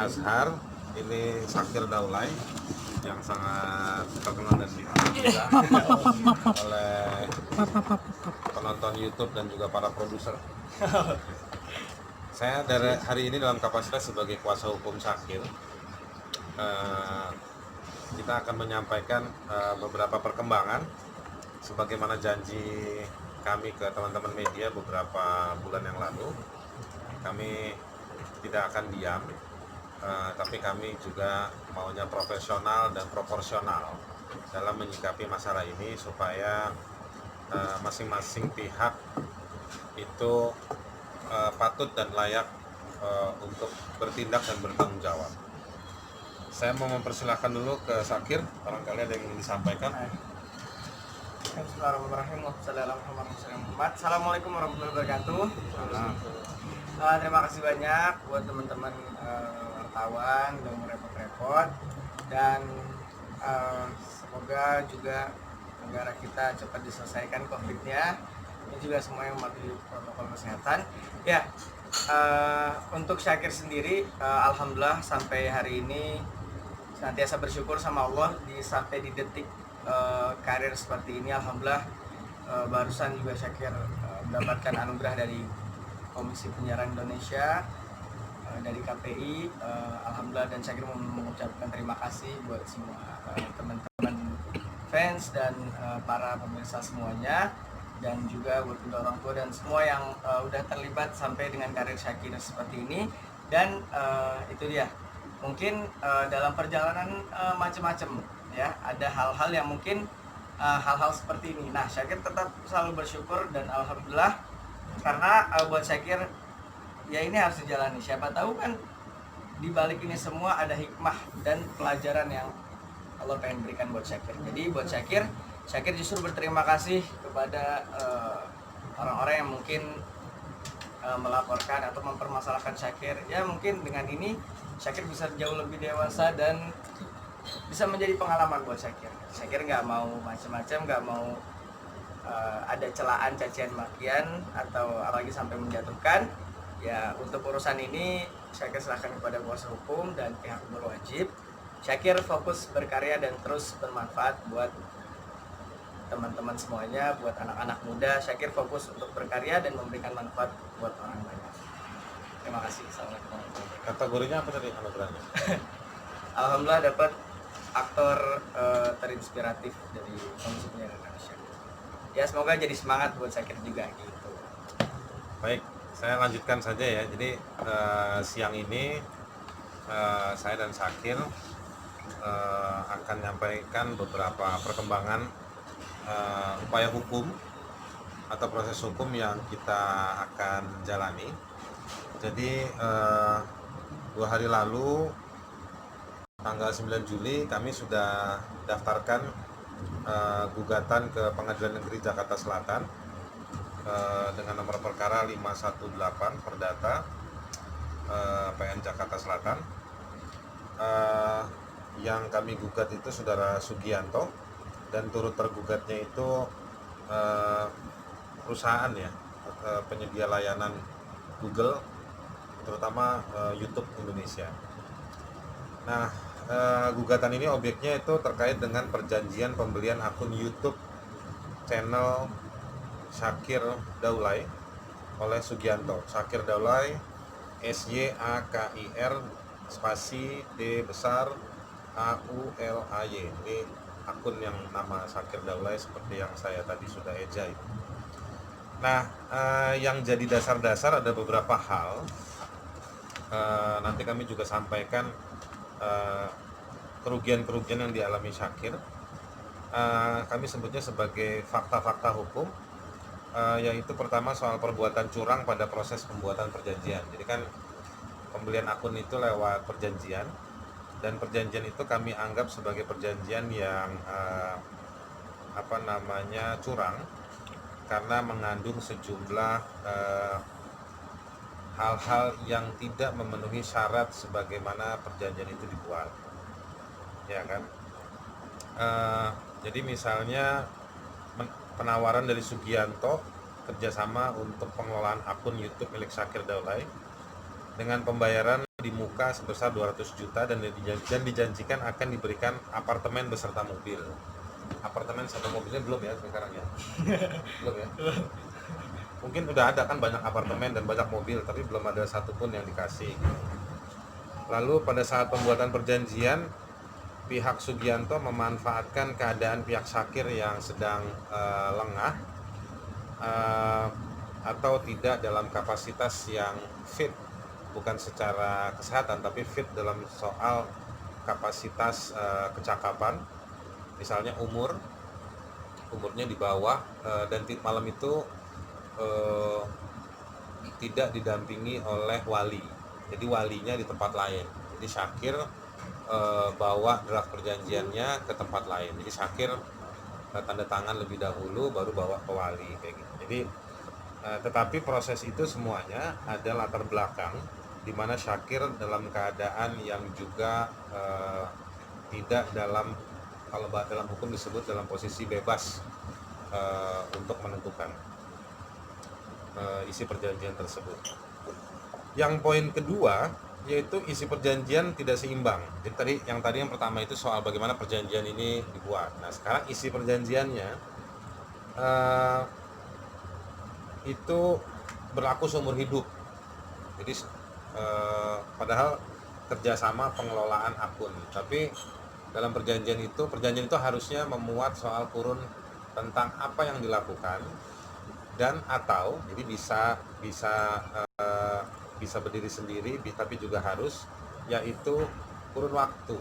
Azhar, ini Syakir Daulay yang sangat terkenal dan dipuja oleh penonton YouTube dan juga para produser. Saya dari hari ini dalam kapasitas sebagai kuasa hukum Syakir, kita akan menyampaikan beberapa perkembangan sebagaimana janji kami ke teman-teman media beberapa bulan yang lalu. Kami tidak akan diam, tapi kami juga maunya profesional dan proporsional dalam menyikapi masalah ini supaya masing-masing pihak itu patut dan layak untuk bertindak dan bertanggung jawab. Saya mau mempersilahkan dulu ke Syakir, barangkali ada yang ingin disampaikan. Bismillahirrahmanirrahim. Assalamualaikum warahmatullahi wabarakatuh. Terima kasih banyak buat teman-teman wartawan yang repot-repot, dan semoga juga negara kita cepat diselesaikan COVID-nya. Ini juga semua yang mematuhi protokol kesehatan. Ya, untuk Syakir sendiri, alhamdulillah sampai hari ini senantiasa bersyukur sama Allah sampai di detik karir seperti ini. Alhamdulillah, barusan juga Syakir mendapatkan anugerah dari Komisi Penyiaran Indonesia, dari KPI. Alhamdulillah, dan Syakir mengucapkan terima kasih buat semua teman-teman fans dan para pemirsa semuanya, dan juga buat kedua orang tua dan semua yang udah terlibat sampai dengan karir Syakir seperti ini. Dan itu dia, mungkin dalam perjalanan macam-macam ya, ada hal-hal yang mungkin hal-hal seperti ini. Nah, Syakir tetap selalu bersyukur dan alhamdulillah, karena buat Syakir ya ini harus dijalani. Siapa tahu kan di balik ini semua ada hikmah dan pelajaran yang Allah pengen berikan buat Syakir. Jadi buat Syakir justru berterima kasih kepada orang-orang yang mungkin melaporkan atau mempermasalahkan Syakir. Ya mungkin dengan ini Syakir bisa jauh lebih dewasa dan bisa menjadi pengalaman buat Syakir. Syakir nggak mau macam-macam, nggak mau ada celaan, cacian, makian, atau apalagi sampai menjatuhkan. Ya, untuk urusan ini Syakir serahkan kepada kuasa hukum dan pihak berwajib. Syakir fokus berkarya dan terus bermanfaat buat teman-teman semuanya, buat anak-anak muda. Syakir fokus untuk berkarya dan memberikan manfaat buat orang banyak. Terima kasih. Assalamualaikum. Kategorinya apa tadi anugerahnya? Alhamdulillah dapat aktor terinspiratif dari Komisi Penyiaran Indonesia. Ya, semoga jadi semangat buat Syakir juga gitu. Baik, saya lanjutkan saja ya. Jadi siang ini saya dan Syakir akan menyampaikan beberapa perkembangan upaya hukum atau proses hukum yang kita akan jalani. Jadi 2 hari lalu, tanggal 9 Juli, kami sudah daftarkan gugatan ke Pengadilan Negeri Jakarta Selatan dengan nomor perkara 518 Perdata PN Jakarta Selatan. Yang kami gugat itu saudara Sugianto, dan turut tergugatnya itu perusahaan ya, penyedia layanan Google, terutama YouTube Indonesia. Nah, gugatan ini objeknya itu terkait dengan perjanjian pembelian akun YouTube channel Syakir Daulay oleh Sugianto. Syakir Daulay, SYAKIR spasi D besar AULAY. Ini akun yang nama Syakir Daulay seperti yang saya tadi sudah eja itu. Nah, yang jadi dasar-dasar ada beberapa hal. Nanti kami juga sampaikan kerugian-kerugian yang dialami Syakir. Kami sebutnya sebagai fakta-fakta hukum, yaitu pertama soal perbuatan curang pada proses pembuatan perjanjian. Jadi kan pembelian akun itu lewat perjanjian, dan perjanjian itu kami anggap sebagai perjanjian yang curang karena mengandung sejumlah hal-hal yang tidak memenuhi syarat sebagaimana perjanjian itu dibuat, ya kan? Jadi misalnya penawaran dari Sugianto kerjasama untuk pengelolaan akun YouTube milik Syakir Daulay dengan pembayaran di muka sebesar 200 juta dan dijanjikan akan diberikan apartemen beserta mobil. Apartemen sama mobilnya belum ya sekarang ya? Belum ya? Mungkin udah ada kan banyak apartemen dan banyak mobil, tapi belum ada satupun yang dikasih. Lalu pada saat pembuatan perjanjian, pihak Sugianto memanfaatkan keadaan pihak Syakir yang sedang lengah atau tidak dalam kapasitas yang fit, bukan secara kesehatan tapi fit dalam soal kapasitas kecakapan, misalnya umurnya di bawah, dan malam itu tidak didampingi oleh wali, jadi walinya di tempat lain. Jadi Syakir bawa draft perjanjiannya ke tempat lain, jadi Syakir tanda tangan lebih dahulu baru bawa ke wali kayak gitu. Jadi tetapi proses itu semuanya ada latar belakang di mana Syakir dalam keadaan yang juga tidak dalam, kalau dalam hukum disebut dalam posisi bebas untuk menentukan isi perjanjian tersebut. Yang poin kedua yaitu isi perjanjian tidak seimbang. Jadi yang pertama itu soal bagaimana perjanjian ini dibuat. Nah sekarang isi perjanjiannya itu berlaku seumur hidup. Jadi padahal kerjasama pengelolaan akun, tapi dalam perjanjian itu harusnya memuat soal kurun tentang apa yang dilakukan dan atau jadi bisa berdiri sendiri, tapi juga harus, yaitu kurun waktu.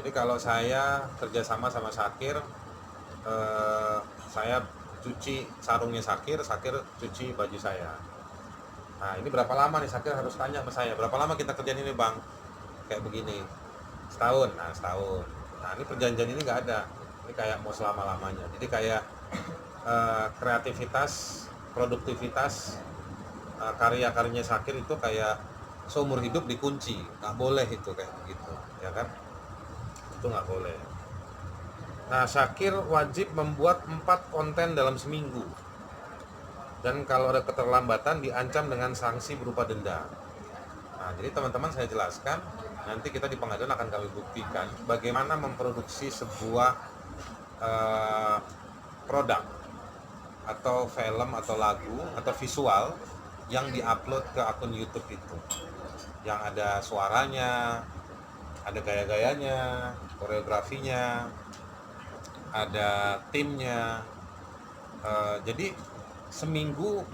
Jadi kalau saya kerjasama sama Syakir, saya cuci sarungnya Syakir cuci baju saya. Nah ini berapa lama nih, Syakir harus tanya sama saya, berapa lama kita kerjaan ini bang, kayak begini, setahun. Nah setahun. Nah ini perjanjian ini nggak ada, ini kayak mau selama-lamanya. Jadi kayak kreativitas, produktivitas, karya-karyanya Syakir itu kayak seumur hidup dikunci, nggak boleh itu kayak gitu, ya kan? Itu nggak boleh. Nah, Syakir wajib membuat 4 konten dalam seminggu. Dan kalau ada keterlambatan diancam dengan sanksi berupa denda. Nah, jadi teman-teman saya jelaskan, nanti kita di pengadilan akan kami buktikan bagaimana memproduksi sebuah produk atau film atau lagu atau visual yang diupload ke akun YouTube itu. Yang ada suaranya, ada gaya-gayanya, koreografinya, ada timnya. Jadi seminggu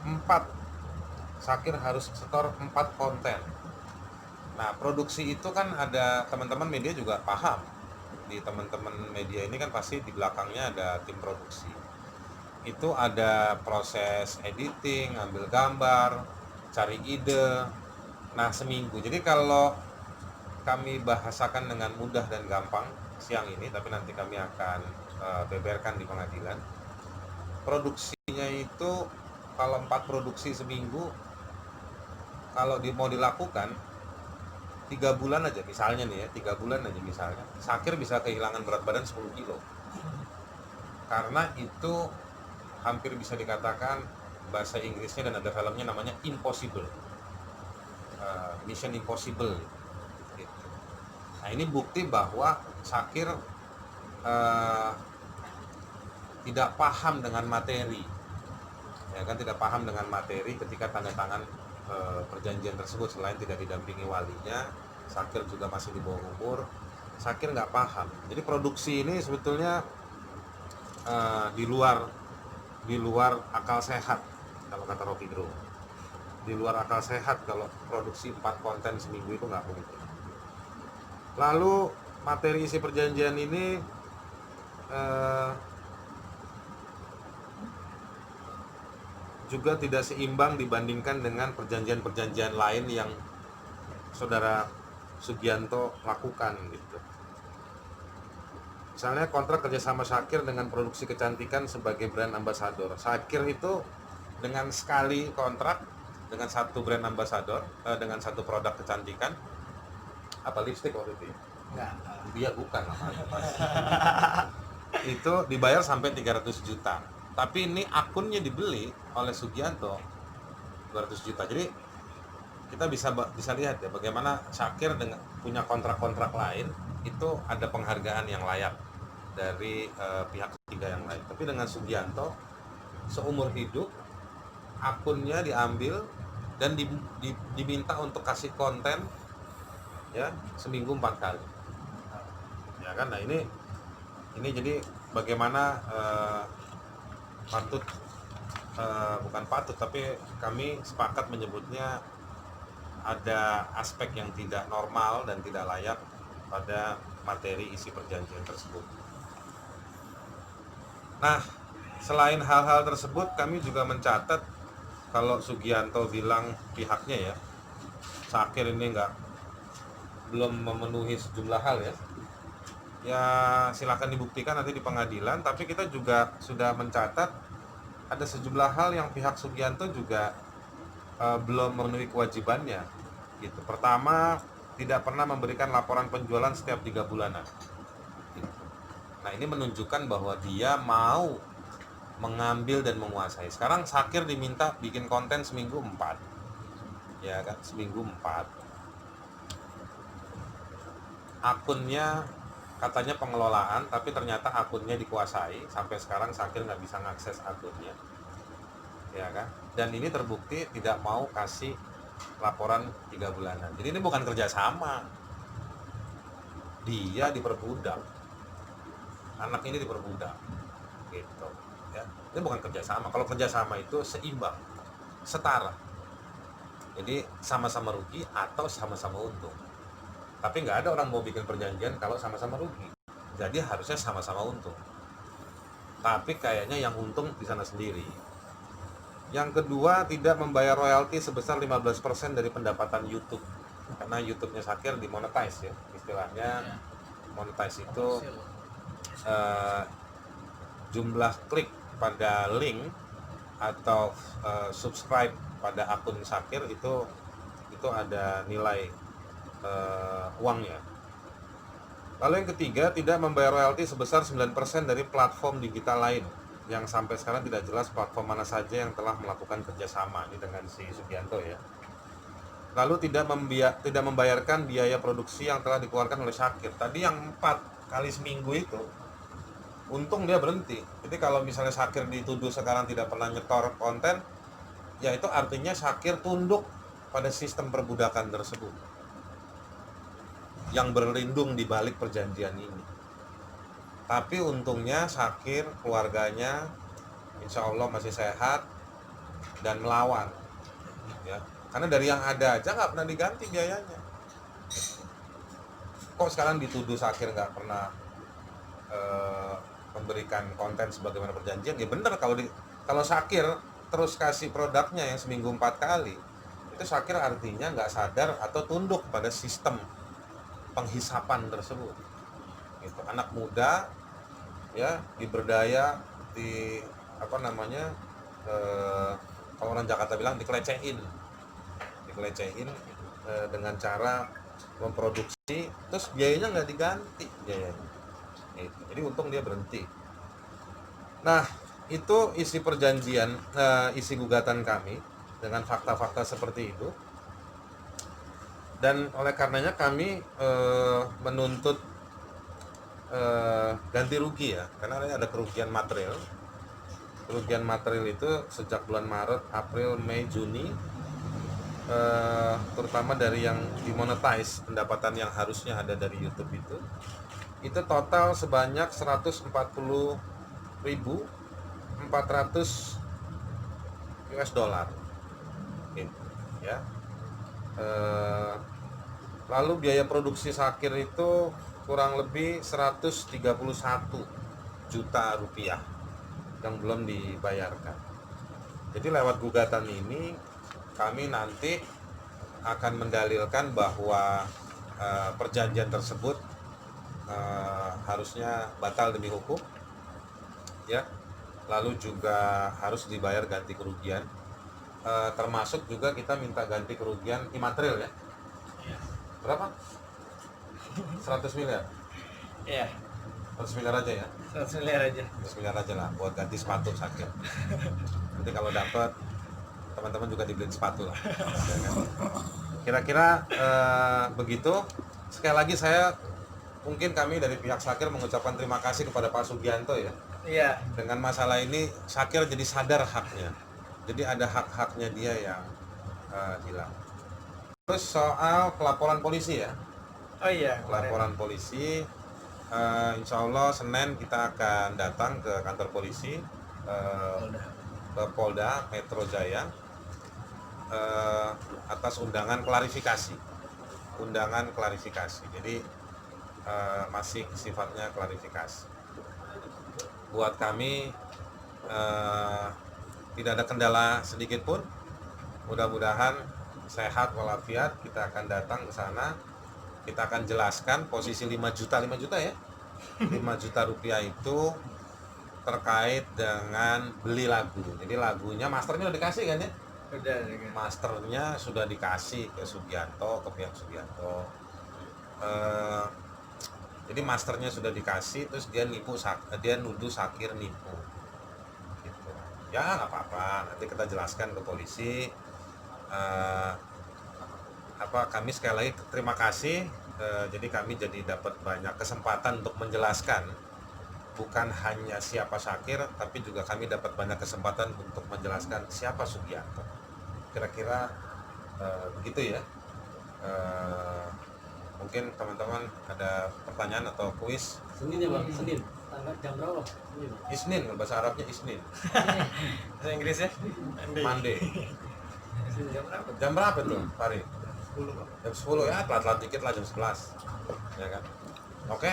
4 Syakir harus setor 4 konten. Nah produksi itu kan ada, teman-teman media juga paham, di teman-teman media ini kan pasti di belakangnya ada tim produksi. Itu ada proses editing, ambil gambar, cari ide. Nah seminggu, jadi kalau kami bahasakan dengan mudah dan gampang siang ini, tapi nanti kami akan beberkan di pengadilan. Produksinya itu kalau 4 produksi seminggu, kalau mau dilakukan 3 bulan aja misalnya nih ya, 3 bulan aja misalnya, Syakir bisa kehilangan berat badan 10 kilo. Karena itu hampir bisa dikatakan, bahasa Inggrisnya dan ada filmnya namanya impossible, Mission Impossible gitu. Nah ini bukti bahwa Syakir tidak paham dengan materi, ya kan, tidak paham dengan materi ketika tanda tangan perjanjian tersebut. Selain tidak didampingi walinya, Syakir juga masih di bawah umur, Syakir nggak paham. Jadi produksi ini sebetulnya di luar akal sehat kalau kata Rocky Gerung. Di luar akal sehat kalau produksi 4 konten seminggu, itu nggak mungkin. Lalu materi isi perjanjian ini juga tidak seimbang dibandingkan dengan perjanjian-perjanjian lain yang saudara Sugianto lakukan gitu. Misalnya kontrak kerjasama Syakir dengan produksi kecantikan sebagai brand ambassador. Syakir itu dengan sekali kontrak dengan satu brand ambassador, dengan satu produk kecantikan, apa lipstick waktu itu? Enggak. Dia bukan itu dibayar sampai 300 juta. Tapi ini akunnya dibeli oleh Sugianto 200 juta. Jadi kita bisa lihat ya bagaimana Syakir dengan punya kontrak-kontrak lain itu ada penghargaan yang layak dari pihak ketiga yang lain. Tapi dengan Sugianto seumur hidup akunnya diambil dan diminta untuk kasih konten ya seminggu 4 kali. Ya kan, nah ini jadi bagaimana bukan patut tapi kami sepakat menyebutnya ada aspek yang tidak normal dan tidak layak pada materi isi perjanjian tersebut. Nah, selain hal-hal tersebut kami juga mencatat kalau Sugianto bilang pihaknya ya Syakir ini belum memenuhi sejumlah hal ya silakan dibuktikan nanti di pengadilan. Tapi kita juga sudah mencatat ada sejumlah hal yang pihak Sugianto juga belum memenuhi kewajibannya gitu. Pertama, tidak pernah memberikan laporan penjualan setiap 3 bulanan gitu. Nah ini menunjukkan bahwa dia mau mengambil dan menguasai. Sekarang Syakir diminta bikin konten seminggu 4 ya kan, seminggu 4 akunnya katanya pengelolaan, tapi ternyata akunnya dikuasai. Sampai sekarang Syakir nggak bisa mengakses akunnya ya kan, dan ini terbukti tidak mau kasih laporan 3 bulanan. Jadi ini bukan kerjasama, dia diperbudak, anak ini diperbudak gitu ya. Ini bukan kerjasama. Kalau kerjasama itu seimbang, setara, jadi sama-sama rugi atau sama-sama untung. Tapi nggak ada orang mau bikin perjanjian kalau sama-sama rugi, jadi harusnya sama-sama untung. Tapi kayaknya yang untung di sana sendiri. Yang kedua, tidak membayar royalti sebesar 15% dari pendapatan YouTube. Karena YouTube-nya Syakir dimonetize ya. Istilahnya monetize itu jumlah klik pada link atau subscribe pada akun Syakir itu ada nilai uangnya. Lalu yang ketiga, tidak membayar royalti sebesar 9% dari platform digital lain, yang sampai sekarang tidak jelas platform mana saja yang telah melakukan kerjasama ini dengan si Sugianto ya. Lalu tidak membayarkan biaya produksi yang telah dikeluarkan oleh Syakir. Tadi yang 4 kali seminggu itu, untung dia berhenti. Jadi kalau misalnya Syakir dituduh sekarang tidak pernah nyetor konten, ya itu artinya Syakir tunduk pada sistem perbudakan tersebut yang berlindung di balik perjanjian ini. Tapi untungnya Syakir, keluarganya insya Allah masih sehat dan melawan ya. Karena dari yang ada aja nggak pernah diganti biayanya. Kok sekarang dituduh Syakir nggak pernah memberikan konten sebagaimana perjanjian? Ya bener, kalau Syakir terus kasih produknya yang seminggu 4 kali, itu Syakir artinya nggak sadar atau tunduk pada sistem penghisapan tersebut gitu. Anak muda ya, diberdaya, kalau orang Jakarta bilang dikelecehin dengan cara memproduksi, terus biayanya nggak diganti biayanya gitu. Jadi untung dia berhenti. Nah itu isi perjanjian, isi gugatan kami dengan fakta-fakta seperti itu. Dan oleh karenanya kami menuntut ganti rugi ya, karena ada kerugian material. Kerugian material itu sejak bulan Maret, April, Mei, Juni, terutama dari yang dimonetize, pendapatan yang harusnya ada dari YouTube itu total sebanyak 140.400 US dollar gitu, ya. Lalu biaya produksi Syakir itu kurang lebih 131 juta rupiah yang belum dibayarkan. Jadi lewat gugatan ini kami nanti akan mendalilkan bahwa perjanjian tersebut harusnya batal demi hukum ya. Lalu juga harus dibayar ganti kerugian, termasuk juga kita minta ganti kerugian imaterial ya. Berapa? 100 miliar? Iya. 100 miliar aja ya? 100 miliar aja. 100 miliar aja lah buat ganti sepatu Syakir. Nanti kalau dapat teman-teman juga dibeliin sepatu lah. Ya kan? Kira-kira begitu. Sekali lagi kami dari pihak Syakir mengucapkan terima kasih kepada Pak Sugianto ya. Iya. Dengan masalah ini Syakir jadi sadar haknya. Jadi ada hak-haknya dia yang hilang. Terus soal pelaporan polisi ya. Oh iya. Pelaporan polisi, insya Allah Senin kita akan datang ke kantor polisi, ke Polda Metro Jaya atas undangan klarifikasi. Jadi masih sifatnya klarifikasi. Buat kami tidak ada kendala sedikit pun. Mudah-mudahan sehat walafiat. Kita akan datang ke sana. Kita akan jelaskan posisi 5 juta ya. 5 juta rupiah itu terkait dengan beli lagu. Jadi lagunya masternya udah dikasih kan ya? Udah. Masternya sudah dikasih ke Sugianto, ke pihak Sugianto. Jadi masternya sudah dikasih, terus dia nuduh Syakir nipu. Gitu. Ya nggak apa-apa, nanti kita jelaskan ke polisi. Kami sekali lagi terima kasih. Jadi kami dapat banyak kesempatan untuk menjelaskan. Bukan hanya siapa Syakir, tapi juga kami dapat banyak kesempatan untuk menjelaskan siapa Sugianto. Kira-kira begitu ya. Mungkin teman-teman ada pertanyaan atau kuis. Senin ya Bang, Senin. Tanggal jam berapa? Isnin, bahasa Arabnya Isnin. Bahasa Inggrisnya? Monday. Jam berapa tuh, Farid? Jam 10 ya, telat-telat dikit lah, jam 11. Ya kan? Oke.